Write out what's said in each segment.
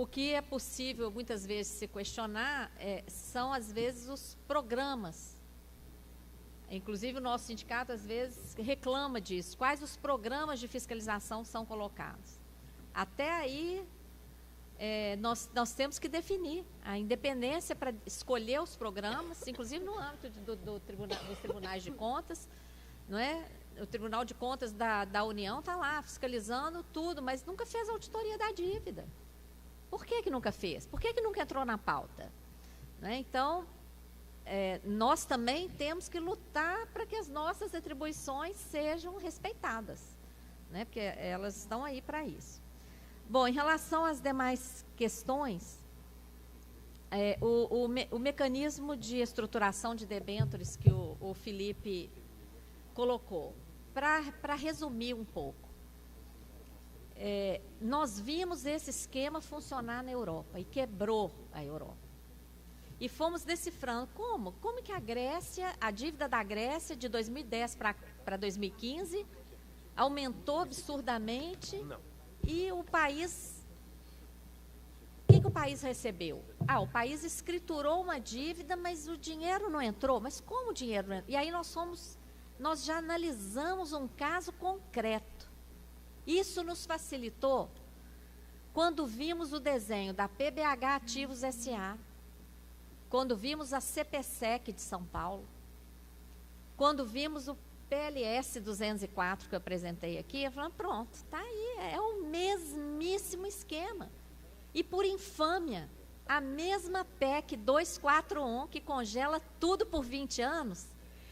o que é possível, muitas vezes, se questionar são, às vezes, os programas. Inclusive, o nosso sindicato, às vezes, reclama disso. Quais os programas de fiscalização são colocados? Até aí, nós temos que definir a independência para escolher os programas, inclusive no âmbito dos tribunais de contas, não é? O Tribunal de Contas da União está lá fiscalizando tudo, mas nunca fez a auditoria da dívida. Por que nunca fez? Por que nunca entrou na pauta? Né? Então, nós também temos que lutar para que as nossas atribuições sejam respeitadas, né? Porque elas estão aí para isso. Bom, em relação às demais questões, o mecanismo de estruturação de debêntures que o Felipe colocou, para resumir um pouco, nós vimos esse esquema funcionar na Europa e quebrou a Europa. E fomos decifrando como que a dívida da Grécia de 2010 para 2015 aumentou absurdamente. E o país, o que o país recebeu? O país escriturou uma dívida, mas o dinheiro não entrou. Mas como o dinheiro não entrou? E aí nós já analisamos um caso concreto. Isso nos facilitou quando vimos o desenho da PBH Ativos S.A., quando vimos a CPSEC de São Paulo, quando vimos o PLS 204 que eu apresentei aqui, eu falei, pronto, está aí, é o mesmíssimo esquema. E por infâmia, a mesma PEC 241, que congela tudo por 20 anos,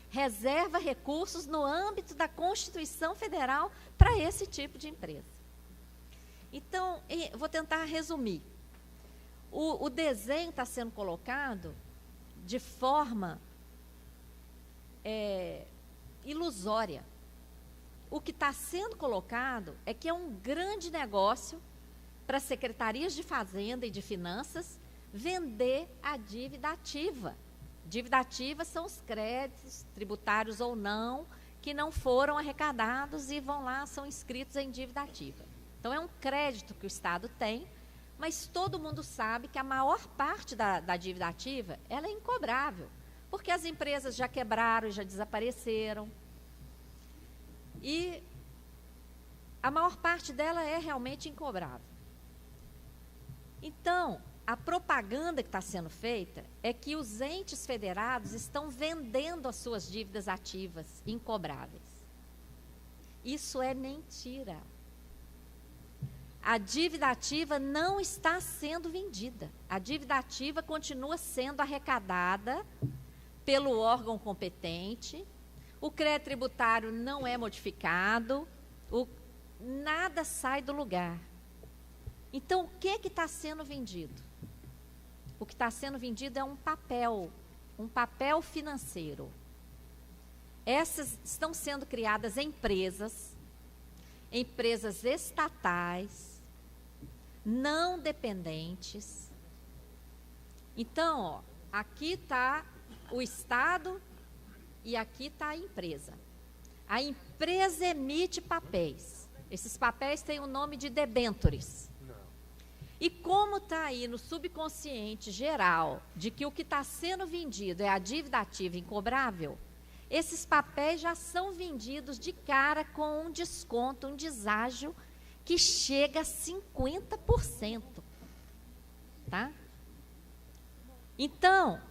reserva recursos no âmbito da Constituição Federal para esse tipo de empresa. Então, vou tentar resumir. O desenho está sendo colocado de forma ilusória. O que está sendo colocado é que é um grande negócio para as secretarias de Fazenda e de Finanças vender a dívida ativa. Dívida ativa são os créditos, tributários ou não, que não foram arrecadados e vão lá, são inscritos em dívida ativa. Então, é um crédito que o Estado tem, mas todo mundo sabe que a maior parte da dívida ativa, ela é incobrável, porque as empresas já quebraram e já desapareceram. E a maior parte dela é realmente incobrável. Então, a propaganda que está sendo feita é que os entes federados estão vendendo as suas dívidas ativas incobráveis. Isso é mentira. A dívida ativa não está sendo vendida. A dívida ativa continua sendo arrecadada pelo órgão competente, o crédito tributário não é modificado, nada sai do lugar. Então, o que está sendo vendido? O que está sendo vendido é um papel financeiro. Essas estão sendo criadas empresas estatais, não dependentes. Então, aqui está o Estado e aqui está a empresa. A empresa emite papéis. Esses papéis têm o nome de debêntures. E como está aí no subconsciente geral de que o que está sendo vendido é a dívida ativa incobrável, esses papéis já são vendidos de cara com um desconto, um deságio que chega a 50%. Tá? Então,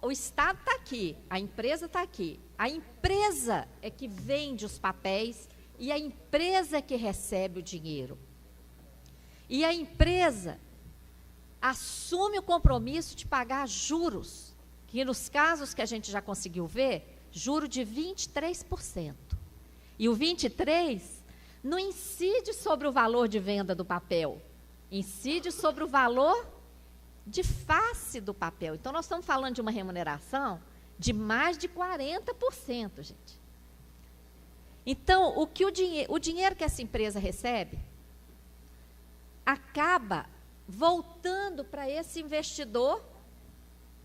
o Estado está aqui, a empresa está aqui. A empresa é que vende os papéis e a empresa é que recebe o dinheiro. E a empresa assume o compromisso de pagar juros, que nos casos que a gente já conseguiu ver, juro de 23%. E o 23% não incide sobre o valor de venda do papel, incide sobre o valor de face do papel. Então, nós estamos falando de uma remuneração de mais de 40%, gente. Então, o dinheiro que essa empresa recebe acaba voltando para esse investidor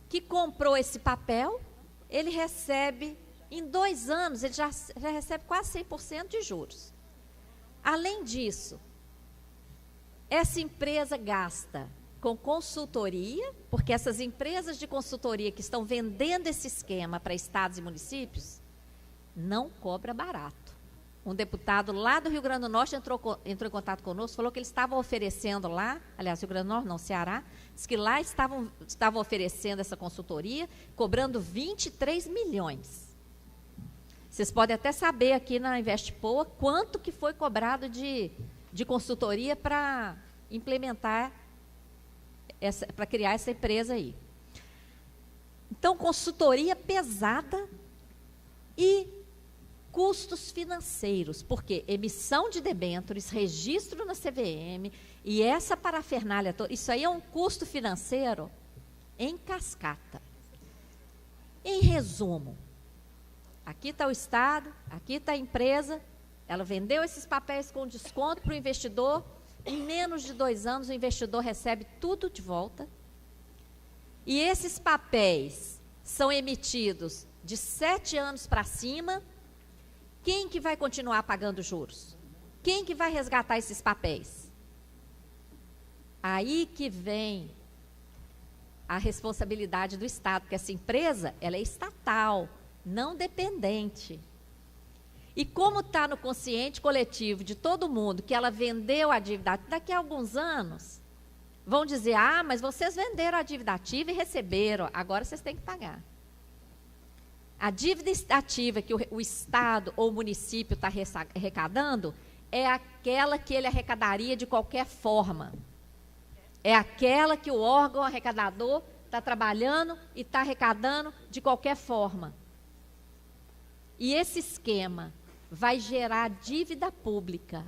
que comprou esse papel. Ele recebe, em 2 anos, ele já recebe quase 100% de juros. Além disso, essa empresa gasta com consultoria, porque essas empresas de consultoria que estão vendendo esse esquema para estados e municípios, não cobra barato. Um deputado lá do Rio Grande do Norte entrou em contato conosco, falou que eles estavam oferecendo lá, aliás, Rio Grande do Norte não, Ceará, disse que lá estavam oferecendo essa consultoria, cobrando 23 milhões. Vocês podem até saber aqui na Investpoa quanto que foi cobrado de consultoria para implementar, para criar essa empresa aí. Então, consultoria pesada e custos financeiros, porque emissão de debêntures, registro na CVM e essa parafernália toda, isso aí é um custo financeiro em cascata. Em resumo, aqui está o Estado, aqui está a empresa, ela vendeu esses papéis com desconto para o investidor, em menos de 2 anos o investidor recebe tudo de volta, e esses papéis são emitidos de 7 anos para cima. Quem que vai continuar pagando juros? Quem que vai resgatar esses papéis? Aí que vem a responsabilidade do Estado, porque essa empresa, ela é estatal, não dependente. E como está no consciente coletivo de todo mundo que ela vendeu a dívida, daqui a alguns anos, vão dizer, mas vocês venderam a dívida ativa e receberam, agora vocês têm que pagar. A dívida ativa que o Estado ou o município está arrecadando é aquela que ele arrecadaria de qualquer forma. É aquela que o órgão arrecadador está trabalhando e está arrecadando de qualquer forma. E esse esquema vai gerar dívida pública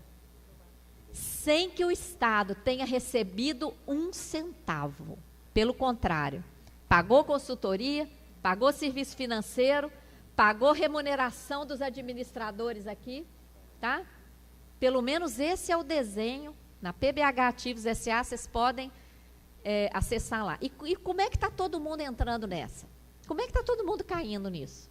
sem que o Estado tenha recebido 1 centavo. Pelo contrário, pagou consultoria, pagou serviço financeiro, pagou remuneração dos administradores aqui, tá? Pelo menos esse é o desenho. Na PBH Ativos SA, vocês podem acessar lá. E como é que está todo mundo entrando nessa? Como é que está todo mundo caindo nisso?